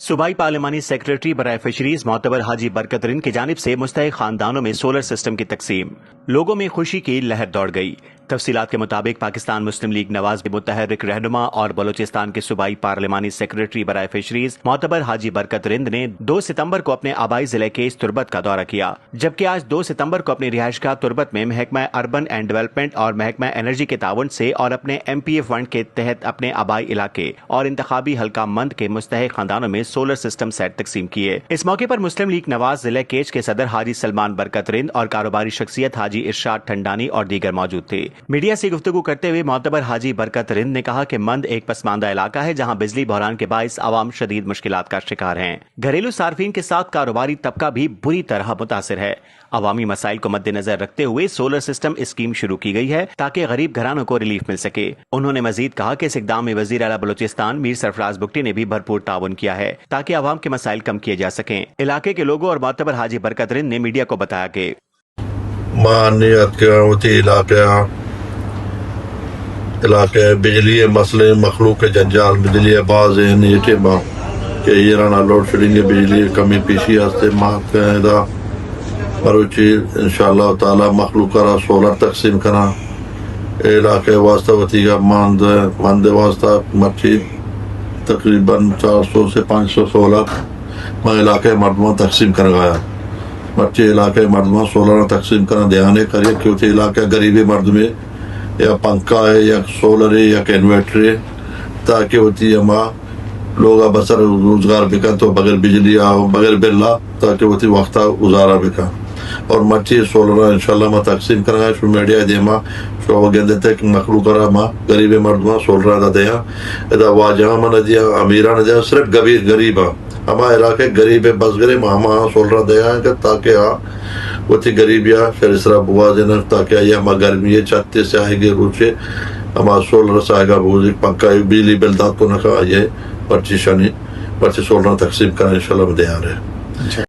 सूबाई पार्लिमानी सेक्रेटरी बराए फिशरीज मोतबर हाजी बरकत रिंद की जानिब से मुस्तहिक खानदानों में सोलर सिस्टम की तकसीम। लोगों में खुशी की लहर दौड़ गई। तफसीलात के मुताबिक पाकिस्तान मुस्लिम लीग नवाज के मुतहर्रिक रहनुमा और बलोचिस्तान के सूबाई पार्लिमानी सेक्रेटरी बराए फिशरीज मोतबर हाजी बरकत रिंद ने 2 सितंबर को अपने आबाई जिले के इस तुरबत का दौरा किया, जबकि आज 2 सितंबर को अपनी रिहाइशगाह तुरबत में महकमा अर्बन एंड डेवलपमेंट और महकमा एनर्जी के ताउन से और अपने MPA फंड के तहत अपने आबाई इलाके और इंतखाबी हल्का मंद के मुस्तहिक खानदानों में सोलर सिस्टम सेट तकसीम किए। इस मौके पर मुस्लिम लीग नवाज जिले केच के सदर हाजी सलमान बरकत रिंद और कारोबारी शख्सियत हाजी इरशाद ठंडानी और दीगर मौजूद थे। मीडिया से गुफ्तगू करते हुए मोतबर हाजी बरकत रिंद ने कहा कि मंद एक पसमानदा इलाका है जहां बिजली बहरान के बाइस आवाम शदीद मुश्किलात का शिकार हैं। घरेलू सार्फिन के साथ कारोबारी तबका भी बुरी तरह मुतासिर है। अवामी मसाइल को मद्देनजर रखते हुए सोलर सिस्टम स्कीम शुरू की गई है ताकि गरीब घरानों को रिलीफ मिल सके। उन्होंने मजीद कहा कि इस इकदाम में वजीर आला बलोचिस्तान मीर सरफराज बुगटी ने भी भरपूर ताउन किया है ताकि अवाम के मसाइल कम किए जा सकें। इलाके के लोगों और मोतबर हाजी बरकत रिंद ने मीडिया को बताया कि इलाके बिजली मसले मखलूक के जंजाल बिजली बाज नीचे माँ के ईराना लोड शेडिंग बिजली कमी पेशी हस्ते माँ मरुची इंशाअल्लाह ताला मखलूक करा सोलर तकसीम करा इलाके वास्ता वतीगा मंद वास्ता मर्ची तकरीबन 400 से 500 सोलर मैं इलाके मर्दमा तकसीम कर गया मर्ची इलाके मर्दमा सोलर तकसीम करना ध्यान करिए क्योंकि इलाके गरीबी मर्द में या पंखा है या सोलर है या इन्वर्टर है ताकि होती है माँ लोग बसर रोजगार बिका तो बगैर बिजली आओ बगैर बिल्ला ताकि होती वक्त गुजारा बिका और मर्ची सोलर इंशाल्लाह मैं तकसीम करा शो मीडिया दे माँ शो गेंदे तक मखलू करा माँ गरीबी मर्द माँ सोलर दा दिया इधर वाजह मन दिया अमीरा न दिया सिर्फ गरीब हमारे इलाके गरीब है बस गरीब माँ सोलर दिया ताकि वो थी गरीबिया फिर इस तरह बुआ देना ताकि ये हमारा गर्मी 36 से आएगी रूचे हमारा सोलर से आएगा भूज पंखा बिजली बिल दात को नखा ये पर्ची सोलर तकसीम करना इंशाल्लाह में दे आ रहे हैं।